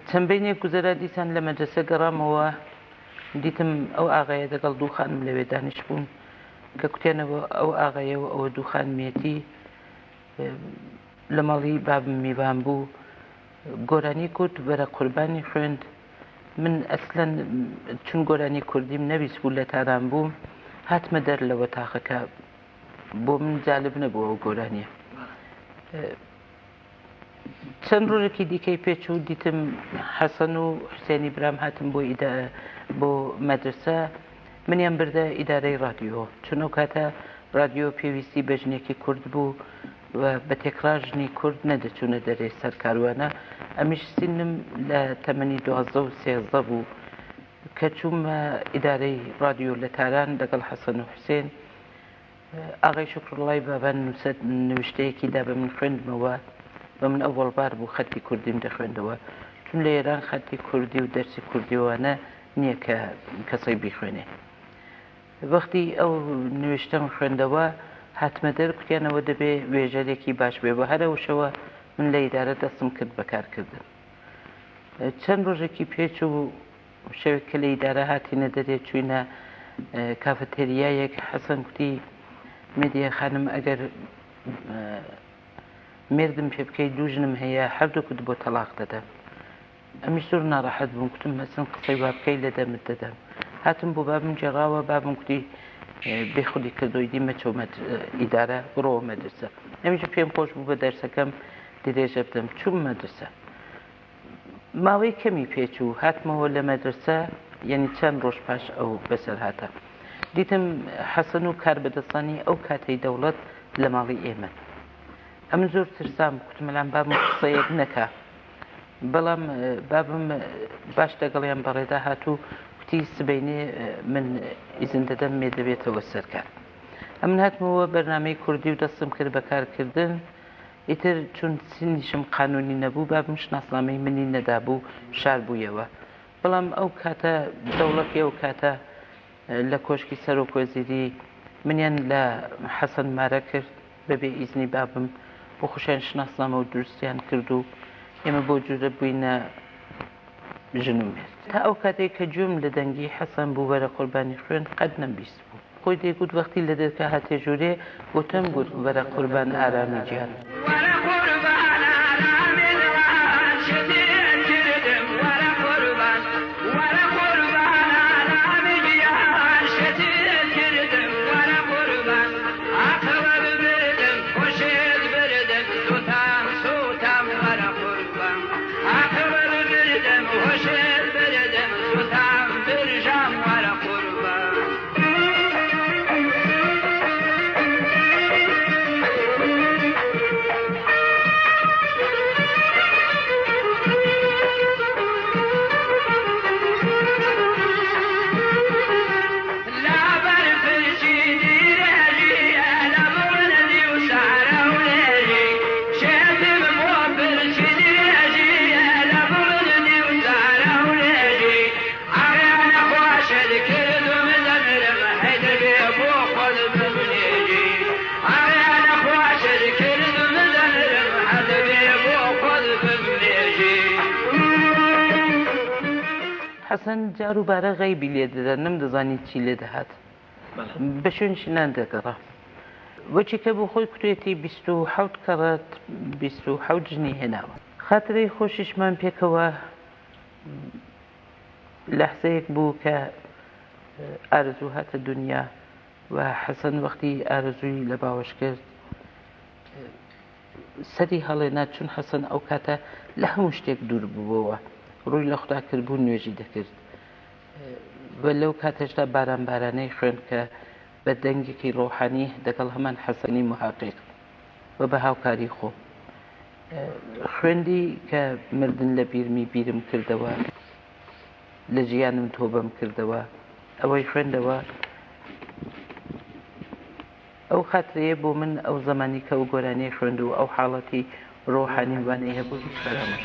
چەندبینێک گوزەرە دیسان لە مەدرسە گەڕامەوە، دیتم ئەو ئاغایە دەگەڵ دوو خانم لەوێ دانیش بوون کە کوتێنەوە ئەو ئاغایەوە ئەوە دوو خانمێتی لە ماڵی بابم میوان بوو. گۆرانی کورد بەرە قوربانی خوێند. من ئەسلەن چون گۆرانی کوردیم نەویست بوو لە تاران بووم، هاتمە دەر لەوە تاقەکە بۆ من جالب نەبوو ئەو گۆرانیە. چەند ڕۆژێکی دیکەی پێچوو دیتم حەسەن و حوسێنی برام هاتم بۆ مەدرسە، منیان بردە ئیدارەی رادیۆ، چون ئەو کاتە رادیۆ پێویستی بە ژنێکی کورد بوو و بە تێکرار ژنی کورد نەدەچوونە دەرێ سەرکاروانە. ئەمیش سینم لە تەمەنی 12 و 13 بوو کە چوومە ئیدارەی رادیۆ لە تاران لەگەڵ حەسەن و حوسێن. ئاغای شوکرڵای بابان نوشتەیەکی دا بە من خوێندمەوە، بە من ئەوەڵ بار بوو خەتی کوردیم دەخوێندەوە، چون لە ئێران خەتی کوردی و دەرسی کوردیوانە نییە کە کەسەی بیخوێنێ. وەختی ئەو نوشتەم خوێندەوە هاتمە دەر کوتیانەوە دەبێ وێژەرێکی باش بێ، بە هەرەوشەوە من لە ئیدارە دەستم کرد بەکارکردن. چەند ڕۆژێکی پێچوو شەوێک کە لە ئیدارە هاتینە دەرێ چوینە کافەتێریایەک، حەسەن کوتی مێدیە خانم ئەگەر مێردم پێ بکەی دوو ژنم هەیە هەردووکت بۆ تەلاق دەدەم. ئەمیش زۆر ناڕەحەت بووم، کوتم مەسن قسەی وا بکەی لە دەمت دەدەم. هاتم بۆ بابم جێڕاوە، بابم کوتی بێخودی کردۆی دیمە چۆ ئیدارە بڕۆوە مەدرسە. ئەمیش پێم خۆش بوو بە دەرسەکەم درێژە بدەم، چووم مەدرسە. ماوەی کەمی پێچوو هاتمەوە لە مەدرسە، یعنی چەند ڕۆژ پاش ئەو بەسەر هاتە، دیتم حەسەن و کار بەدەستانی ئەو کاتەی دەوڵەت لە ماڵی ئێمە. ئەم زۆر ترسام، کوتمەلام بابم قسەیەک نەکا، بەڵام بابم باش دەگەڵیان بەڕێدا هاتوو کوتی سبەینێ من ئیزن دەدەم مێ دەبێتەوە سەرکار. ئەمن هاتمەوە بەرنامەی کوردی و دەستم کرد بەکارکردن. ئیتر چون سنیشم قانونی نەبوو، بابم شناسنامەی منی نەدابوو، شار بوویەوە. بەڵام ئەو کاتە دەوڵەتی ئەو کاتە لە کۆشکی سەرۆک وەزیری منیان لە حەسەن مارە کرد بەبێ ئیزنی بابم، بۆ خۆشیان شناسنامە و دروستیان کرد و ئێمە بۆ جوورە بووینە ژن و مێرد. تا ئەو کاتێک کە گوێم لە دەنگی حەسەن بوو بەرە قوربانی خوێن قەت نەمبیست بوو. خۆی دەیگوت وەختی لە دەرکە هاتێ ژوورێ گوتم گوت بەرە قوربان ئارامی گیان. حەسەن جاروبارە غەیبی لێ دەدا، نەمدەزانی چی لێ دەهات، بە شوێنشینان دەگەڕا. وەچی کە بۆ خۆی کوتێتی 27 کەڕەت 27 ژنی هێناوە. خاترەی خۆشیشمان پێکەوە لەحزەیەک بوو کە ئارزوو هاتە دنیا و حەسەن وەختی ئارزووی لە باوەش کرد سەری هەڵێنا، چون حەسەن ئەو کاتە لە هەموو شتێک دوور بووەوە، ڕووی لە خوددا کردبوو، نوێژی دەکرد. بە لەو کاتەشدا باران بارانەی خوێن کە بە دەنگێکی ڕۆحانی دەگەڵ هەمان حەسەنی محاقیق و بە هاوکاری خۆ خوێندی کە مردن لە بیرمی بیرم کردەوە، لە ژیانم تۆبەم کردەوە. ئەوەی خوێندەوە ئەو خاترەیە بۆ من ئەو زمانی کە ئەو گۆرانیە خوێند و ئەو حاڵەتی ڕۆحانی وانەی هەبوو هیچ فەرامۆش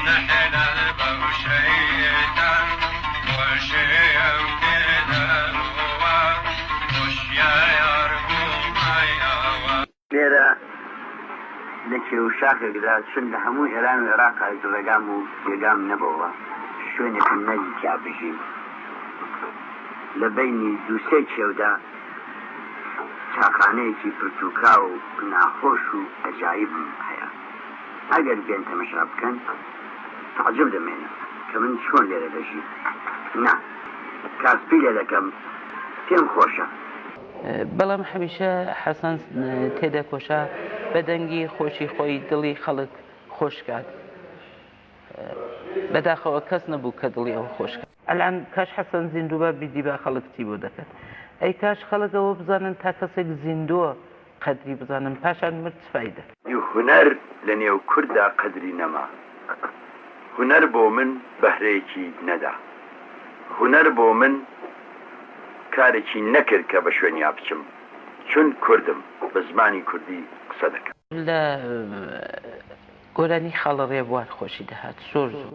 نحن البوشية شێو شاخێکدا چون لە هەموو ئێران و عێراق ڕێگام و جێگام نەبەوە شوێنێکم نەدی تیا بژیم لە بینی دووسێ کێودا چاخانەیەکی پرتوکا و ناخۆش و ئەجایبم هەیە ئەگەر بێن تەمەشا بکەن تعجب دەمێنم کە من چۆن لێرە دەژیم نا کاسپی لێ دەکەم پێم خۆشە بەڵام هەمیشە حەسەن تێدەکۆشە بە دەنگی خۆشی خۆی دڵی خەڵک خۆشکات بەداخەوە کەس نەبوو کە دڵی ئەوە خۆشکات ئەلان کاش حەسەن زیندووبە بیدی بە خەڵکتی بۆ دەکەن ئەی کاش خەڵکەوە بزانن تا کەسێک زیندووە قەدری بزانن پاشان مرد فایدە هونەر لە نێو کووردا قەدری نەما هونەر بۆ من بەهرەیەکی نەدا هونەر بۆ من کارێکی نەکرد کە بە شوێنیا بچم چون کوردم بە زمانی کوردی قسە دەکەم لە گۆرانی خاڵە ڕێبوار خۆشی دەهات زۆر زۆر